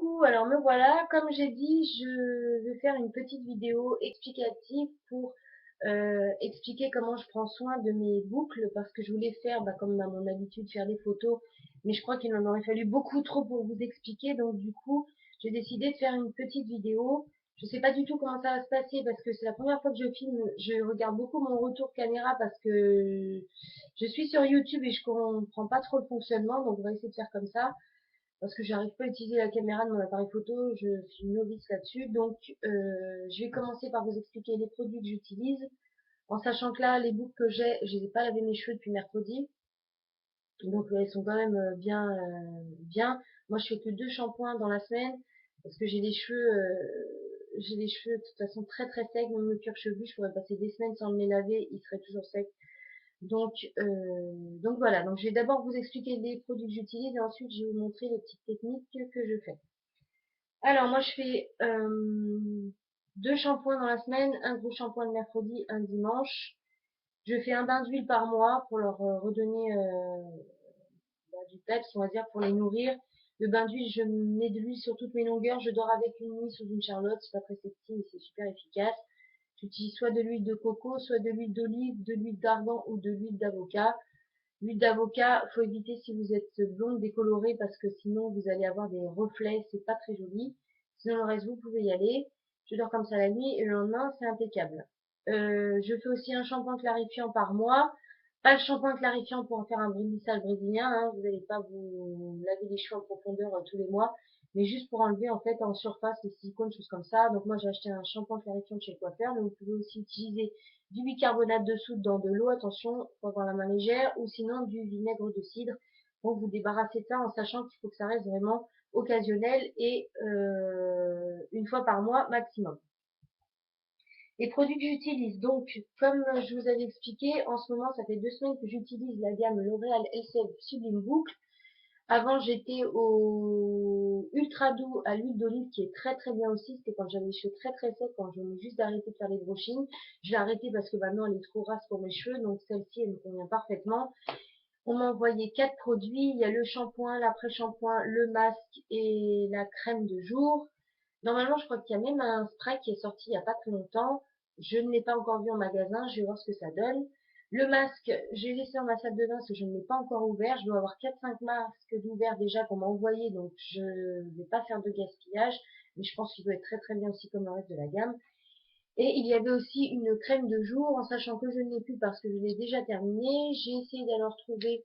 Coucou, alors me voilà, comme j'ai dit, je vais faire une petite vidéo explicative pour expliquer comment je prends soin de mes boucles parce que je voulais faire, comme à mon habitude, faire des photos, mais je crois qu'il en aurait fallu beaucoup trop pour vous expliquer, donc du coup, j'ai décidé de faire une petite vidéo. Je sais pas du tout comment ça va se passer parce que c'est la première fois que je filme, je regarde beaucoup mon retour caméra parce que je suis sur YouTube et je comprends pas trop le fonctionnement, donc on va essayer de faire comme ça parce que j'arrive pas à utiliser la caméra de mon appareil photo, je suis novice là-dessus. Donc, je vais commencer par vous expliquer les produits que j'utilise, en sachant que là, les boucles que j'ai, je les ai pas lavé mes cheveux depuis mercredi, donc elles sont quand même bien. Moi, je fais que 2 shampoings dans la semaine, parce que j'ai les cheveux de toute façon très très secs, même le cuir chevelu, je pourrais passer des semaines sans les laver, ils seraient toujours secs. Donc, donc voilà, donc je vais d'abord vous expliquer les produits que j'utilise et ensuite je vais vous montrer les petites techniques que je fais. Alors moi je fais 2 shampoings dans la semaine, un gros shampoing le mercredi, un dimanche. Je fais un bain d'huile par mois pour leur redonner du peps, on va dire, pour les nourrir. Le bain d'huile, je mets de l'huile sur toutes mes longueurs. Je dors avec une nuit sous une charlotte, c'est pas très sexy mais c'est super efficace. J'utilise soit de l'huile de coco, soit de l'huile d'olive, de l'huile d'argan ou de l'huile d'avocat. L'huile d'avocat, faut éviter si vous êtes blonde décolorée parce que sinon vous allez avoir des reflets, c'est pas très joli. Sinon le reste vous pouvez y aller. Je dors comme ça la nuit et le lendemain c'est impeccable. Je fais aussi un shampoing clarifiant par mois. Pas le shampoing clarifiant pour en faire un brindissage brésilien, hein. Vous n'allez pas vous laver les cheveux en profondeur tous les mois, mais juste pour enlever en fait en surface les silicones, choses comme ça. Donc moi j'ai acheté un shampoing clarifiant de chez le coiffeur, mais vous pouvez aussi utiliser du bicarbonate de soude dans de l'eau, attention, pour avoir la main légère, ou sinon du vinaigre de cidre pour vous débarrasser de ça en sachant qu'il faut que ça reste vraiment occasionnel et une fois par mois maximum. Les produits que j'utilise, donc, comme je vous avais expliqué, en ce moment, ça fait 2 semaines que j'utilise la gamme L'Oréal Elseve Sublime Boucle. Avant, j'étais au Ultra Doux à l'huile d'olive, qui est très très bien aussi. C'était quand j'avais les cheveux très très secs, quand je venais juste d'arrêter de faire les brushings. Je l'ai arrêté parce que maintenant, elle est trop rase pour mes cheveux, donc celle-ci, elle me convient parfaitement. On m'a envoyé 4 produits. Il y a le shampoing, l'après-shampoing, le masque et la crème de jour. Normalement, je crois qu'il y a même un spray qui est sorti il n'y a pas très longtemps. Je ne l'ai pas encore vu en magasin. Je vais voir ce que ça donne. Le masque, j'ai laissé dans ma salle de bain parce que je ne l'ai pas encore ouvert. Je dois avoir 4-5 masques d'ouvert déjà qu'on m'a envoyé, donc je ne vais pas faire de gaspillage. Mais je pense qu'il doit être très très bien aussi comme le reste de la gamme. Et il y avait aussi une crème de jour, en sachant que je ne l'ai plus parce que je l'ai déjà terminée. J'ai essayé d'aller retrouver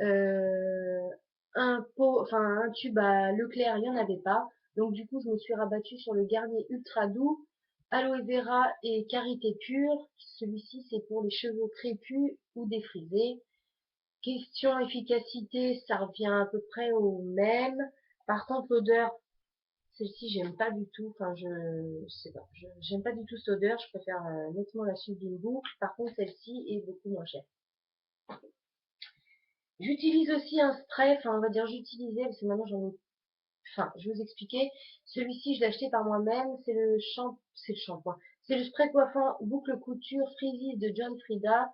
euh, un pot, enfin un tube à Leclerc, il n'y en avait pas. Donc du coup, je me suis rabattue sur le Garnier Ultra Doux, Aloe Vera et Karité Pure. Celui-ci, c'est pour les cheveux crépus ou défrisés. Question efficacité, ça revient à peu près au même. Par contre, l'odeur, celle-ci, j'aime pas du tout. Enfin, je sais pas. J'aime pas du tout cette odeur. Je préfère nettement la Sublime Boucle. Par contre, celle-ci est beaucoup moins chère. J'utilise aussi un spray. Enfin, on va dire j'utilisais parce que maintenant j'en ai. Enfin, je vais vous expliquer. Celui-ci, je l'ai acheté par moi-même. C'est le shampoing. C'est le spray coiffant boucle couture Freezy de John Frieda,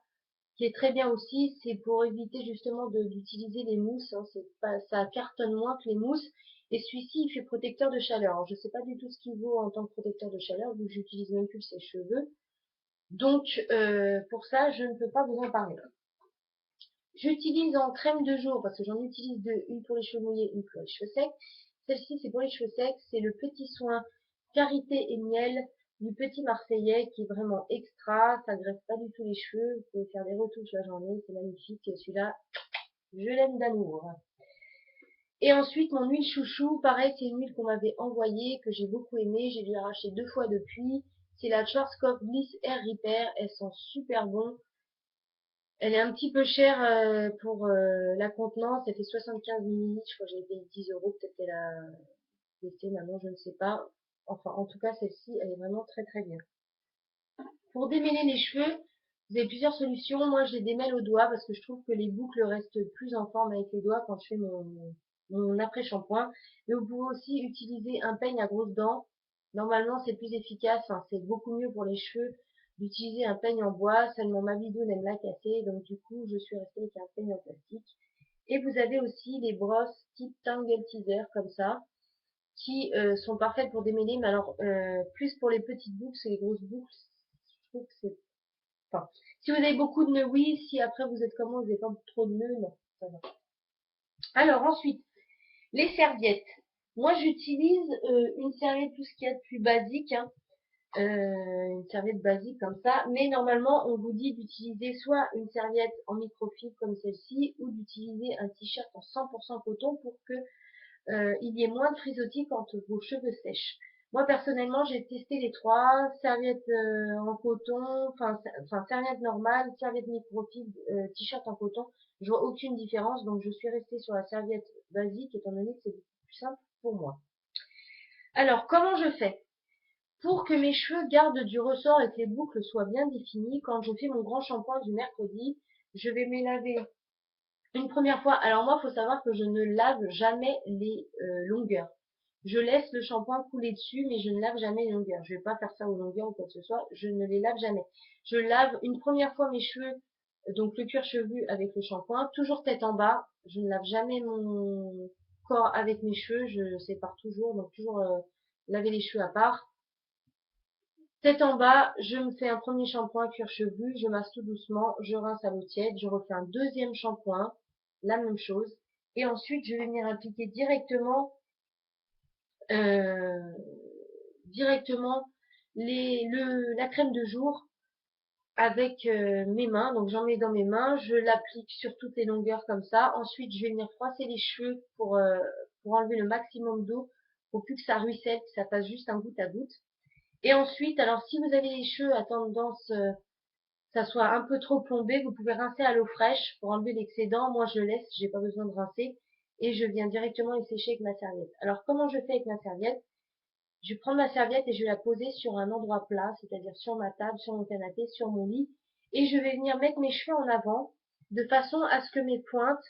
qui est très bien aussi. C'est pour éviter justement d'utiliser les mousses. Hein. C'est pas, ça cartonne moins que les mousses. Et celui-ci, il fait protecteur de chaleur. Alors, je sais pas du tout ce qu'il vaut en tant que protecteur de chaleur, vu que j'utilise même plus ses cheveux. Donc, pour ça, je ne peux pas vous en parler. J'utilise en crème de jour, parce que j'en utilise deux, une pour les cheveux mouillés, une pour les cheveux secs. Celle-ci, c'est pour les cheveux secs. C'est le Petit Soin Karité et Miel du Petit Marseillais, qui est vraiment extra. Ça graisse pas du tout les cheveux. Vous pouvez faire des retouches la journée. C'est magnifique. Celui-là, je l'aime d'amour. Et ensuite, mon huile chouchou, pareil, c'est une huile qu'on m'avait envoyée, que j'ai beaucoup aimée. J'ai dû la racheter 2 fois depuis. C'est la Schwarzkopf Bliss Air Repair. Elles sont super bonnes. Elle est un petit peu chère pour la contenance. Elle fait 75 ml. Je crois que j'ai payé 10 euros. Peut-être qu'elle a baissé maintenant, je ne sais pas. Enfin, en tout cas, celle-ci, elle est vraiment très très bien. Pour démêler les cheveux, vous avez plusieurs solutions. Moi, je les démêle au doigt parce que je trouve que les boucles restent plus en forme avec les doigts quand je fais mon après-shampoing. Mais vous pouvez aussi utiliser un peigne à grosses dents. Normalement, c'est plus efficace. Enfin, c'est beaucoup mieux pour les cheveux d'utiliser un peigne en bois. Seulement, ma vidéo aime la casser. Donc, du coup, je suis restée avec un peigne en plastique. Et vous avez aussi les brosses type Tangle Teaser comme ça. qui sont parfaites pour démêler, mais alors plus pour les petites boucles, c'est les grosses boucles, je trouve que c'est... Enfin, si vous avez beaucoup de nœuds, oui, si après vous êtes comme moi, vous n'avez pas trop de nœuds, non, ça va. Alors ensuite, les serviettes. Moi j'utilise une serviette, tout ce qu'il y a de plus basique, hein, une serviette basique comme ça, mais normalement on vous dit d'utiliser soit une serviette en microfibre comme celle-ci, ou d'utiliser un t-shirt en 100% coton pour que il y ait moins de frisottis quand vos cheveux sèchent. Moi personnellement j'ai testé les trois, serviette en coton, enfin serviette normale, serviette microfibre, t-shirt en coton, je vois aucune différence, donc je suis restée sur la serviette basique étant donné que c'est beaucoup plus simple pour moi. Alors comment je fais? Pour que mes cheveux gardent du ressort et que les boucles soient bien définies, quand je fais mon grand shampoing du mercredi, je vais me laver une première fois. Alors moi, il faut savoir que je ne lave jamais les longueurs. Je laisse le shampoing couler dessus, mais je ne lave jamais les longueurs. Je vais pas faire ça aux longueurs ou quoi que ce soit. Je ne les lave jamais. Je lave une première fois mes cheveux, donc le cuir chevelu avec le shampoing, toujours tête en bas. Je ne lave jamais mon corps avec mes cheveux. Je sépare toujours, donc toujours laver les cheveux à part. Tête en bas, je me fais un premier shampoing cuir chevelu, je masse tout doucement, je rince à l'eau tiède, je refais un deuxième shampoing, la même chose, et ensuite je vais venir appliquer euh, directement la crème de jour avec mes mains. Donc j'en mets dans mes mains, je l'applique sur toutes les longueurs comme ça. Ensuite je vais venir froisser les cheveux pour enlever le maximum d'eau, pour plus que ça ruisselle, que ça passe juste un goutte à goutte. Et ensuite, alors si vous avez les cheveux à tendance ça soit un peu trop plombé, vous pouvez rincer à l'eau fraîche pour enlever l'excédent. Moi, je laisse, j'ai pas besoin de rincer. Et je viens directement les sécher avec ma serviette. Alors, comment je fais avec ma serviette? Je prends ma serviette et je vais la poser sur un endroit plat, c'est-à-dire sur ma table, sur mon canapé, sur mon lit. Et je vais venir mettre mes cheveux en avant, de façon à ce que mes pointes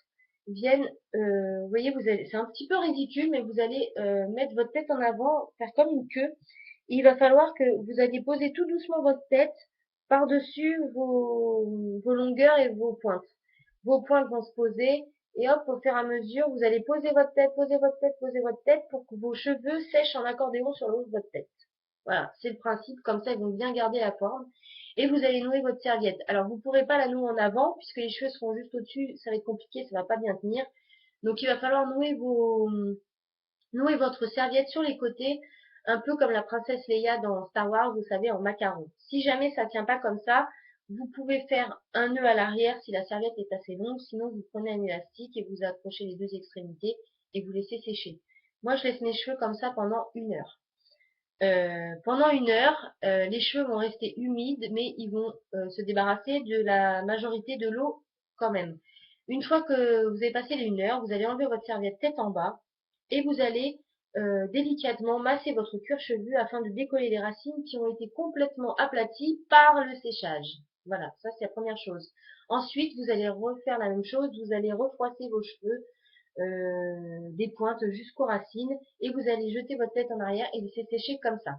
viennent, vous voyez, c'est un petit peu ridicule, mais vous allez mettre votre tête en avant, faire comme une queue. Et il va falloir que vous alliez poser tout doucement votre tête par-dessus vos longueurs et vos pointes. Vos pointes vont se poser et hop, au fur et à mesure, vous allez poser votre tête, poser votre tête, poser votre tête pour que vos cheveux sèchent en accordéon sur le haut de votre tête. Voilà, c'est le principe, comme ça ils vont bien garder la forme. Et vous allez nouer votre serviette. Alors vous ne pourrez pas la nouer en avant, puisque les cheveux seront juste au-dessus, ça va être compliqué, ça va pas bien tenir. Donc il va falloir nouer votre serviette sur les côtés, un peu comme la princesse Leia dans Star Wars, vous savez, en macaron. Si jamais ça tient pas comme ça, vous pouvez faire un nœud à l'arrière si la serviette est assez longue, sinon vous prenez un élastique et vous accrochez les deux extrémités et vous laissez sécher. Moi, je laisse mes cheveux comme ça pendant 1 heure. Pendant 1 heure, les cheveux vont rester humides, mais ils vont se débarrasser de la majorité de l'eau quand même. Une fois que vous avez passé les 1 heure, vous allez enlever votre serviette tête en bas et vous allez délicatement masser votre cuir chevelu afin de décoller les racines qui ont été complètement aplaties par le séchage. Voilà, ça c'est la première chose. Ensuite, vous allez refaire la même chose, vous allez refroisser vos cheveux des pointes jusqu'aux racines et vous allez jeter votre tête en arrière et laisser sécher comme ça.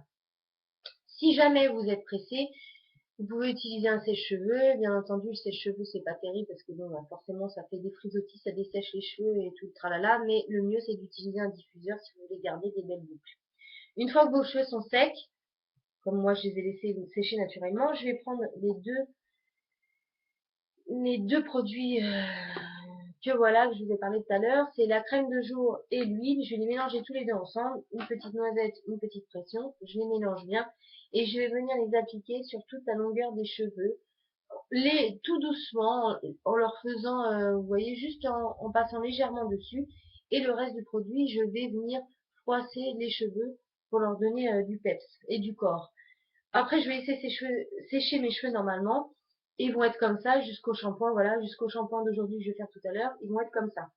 Si jamais vous êtes pressé, vous pouvez utiliser un sèche-cheveux. Bien entendu, le sèche-cheveux, c'est pas terrible parce que bon, bah, forcément, ça fait des frisottis, ça dessèche les cheveux et tout le tralala. Mais le mieux, c'est d'utiliser un diffuseur si vous voulez garder des belles boucles. Une fois que vos cheveux sont secs, comme moi, je les ai laissés sécher naturellement, je vais prendre les deux produits que voilà, que je vous ai parlé tout à l'heure. C'est la crème de jour et l'huile. Je vais les mélanger tous les deux ensemble. Une petite noisette, une petite pression. Je les mélange bien. Et je vais venir les appliquer sur toute la longueur des cheveux tout doucement, en leur faisant, vous voyez, juste en passant légèrement dessus. Et le reste du produit, je vais venir froisser les cheveux pour leur donner du peps et du corps. Après, je vais laisser sécher mes cheveux normalement. Et ils vont être comme ça jusqu'au shampoing, voilà, jusqu'au shampoing d'aujourd'hui que je vais faire tout à l'heure. Ils vont être comme ça.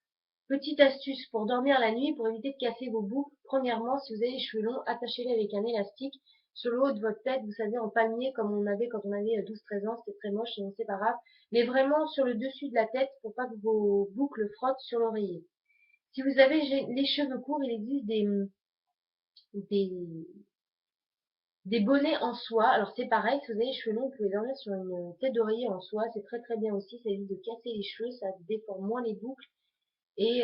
Petite astuce pour dormir la nuit, pour éviter de casser vos boucles. Premièrement, si vous avez les cheveux longs, attachez-les avec un élastique sur le haut de votre tête, vous savez, en palmier, comme on avait quand on avait 12-13 ans, c'était très moche et on sait pas grave. Mais vraiment sur le dessus de la tête pour pas que vos boucles frottent sur l'oreiller. Si vous avez les cheveux courts, il existe des, des bonnets en soie. Alors c'est pareil, si vous avez les cheveux longs, vous pouvez dormir sur une tête d'oreiller en soie. C'est très très bien aussi, ça évite de casser les cheveux, ça déforme moins les boucles. Et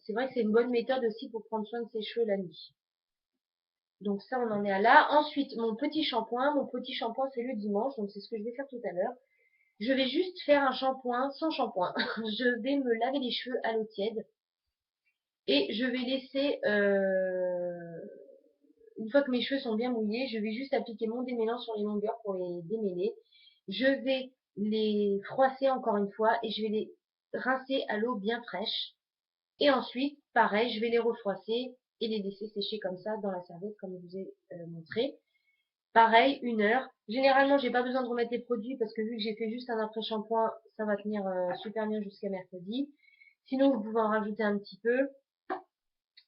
c'est vrai que c'est une bonne méthode aussi pour prendre soin de ses cheveux la nuit. Donc ça, on en est à là. Ensuite, mon petit shampoing. Mon petit shampoing, c'est le dimanche, donc c'est ce que je vais faire tout à l'heure. Je vais juste faire un shampoing sans shampoing. Je vais me laver les cheveux à l'eau tiède et je vais laisser, une fois que mes cheveux sont bien mouillés, je vais juste appliquer mon démêlant sur les longueurs pour les démêler. Je vais les froisser encore une fois et je vais les rincer à l'eau bien fraîche. Et ensuite, pareil, je vais les refroisser et les laisser sécher comme ça dans la serviette comme je vous ai montré. Pareil, 1 heure. Généralement, j'ai pas besoin de remettre les produits parce que vu que j'ai fait juste un après-shampoing, ça va tenir super bien jusqu'à mercredi. Sinon, vous pouvez en rajouter un petit peu.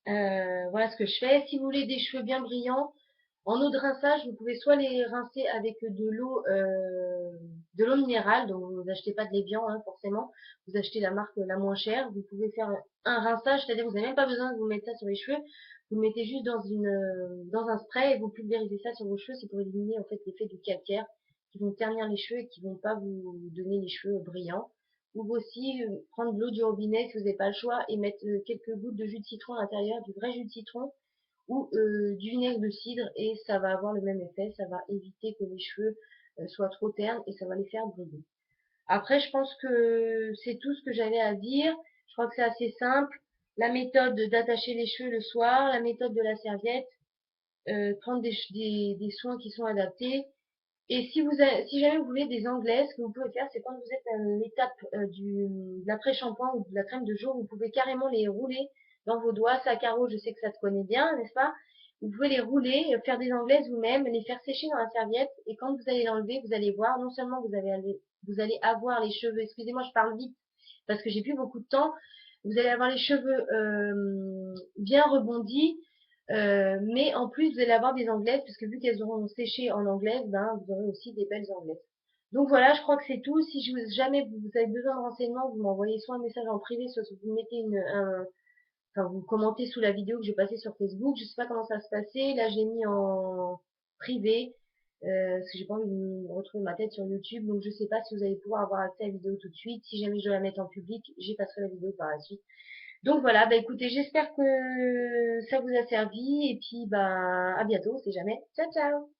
Voilà ce que je fais. Si vous voulez des cheveux bien brillants, en eau de rinçage, vous pouvez soit les rincer avec de l'eau minérale, donc vous n'achetez pas de l'Evian forcément, vous achetez la marque la moins chère. Vous pouvez faire un rinçage, c'est-à-dire vous n'avez même pas besoin de vous mettre ça sur les cheveux, vous le mettez juste dans un spray et vous pulvérisez ça sur vos cheveux, c'est pour éliminer en fait l'effet du calcaire qui vont ternir les cheveux et qui vont pas vous donner les cheveux brillants. Vous pouvez aussi prendre de l'eau du robinet si vous n'avez pas le choix et mettre quelques gouttes de jus de citron à l'intérieur, du vrai jus de citron ou du vinaigre de cidre et ça va avoir le même effet, ça va éviter que les cheveux soient trop ternes et ça va les faire briller. Après, je pense que c'est tout ce que j'avais à dire. Je crois que c'est assez simple. La méthode d'attacher les cheveux le soir, la méthode de la serviette, prendre des soins qui sont adaptés. Et si jamais vous voulez des anglaises, ce que vous pouvez faire, c'est quand vous êtes à l'étape de l'après-shampoing ou de la crème de jour, vous pouvez carrément les rouler dans vos doigts. Ça, Caro, je sais que ça te connaît bien, n'est-ce pas? Vous pouvez les rouler, faire des anglaises vous-même, les faire sécher dans la serviette, et quand vous allez l'enlever, vous allez voir, non seulement vous allez avoir les cheveux, excusez-moi, je parle vite, parce que j'ai plus beaucoup de temps, vous allez avoir les cheveux bien rebondis, mais en plus, vous allez avoir des anglaises, puisque vu qu'elles auront séché en anglaise, ben, vous aurez aussi des belles anglaises. Donc voilà, je crois que c'est tout. Si jamais vous avez besoin de renseignements, vous m'envoyez soit un message en privé, soit vous mettez enfin, vous commentez sous la vidéo que j'ai passée sur Facebook. Je sais pas comment ça se passait. Là, j'ai mis en privé, parce que j'ai pas envie de me retrouver ma tête sur YouTube. Donc je sais pas si vous allez pouvoir avoir accès à la vidéo tout de suite. Si jamais je dois la mettre en public, j'y passerai la vidéo par la suite. Donc voilà, bah écoutez, j'espère que ça vous a servi et puis bah à bientôt, on sait jamais. Ciao ciao.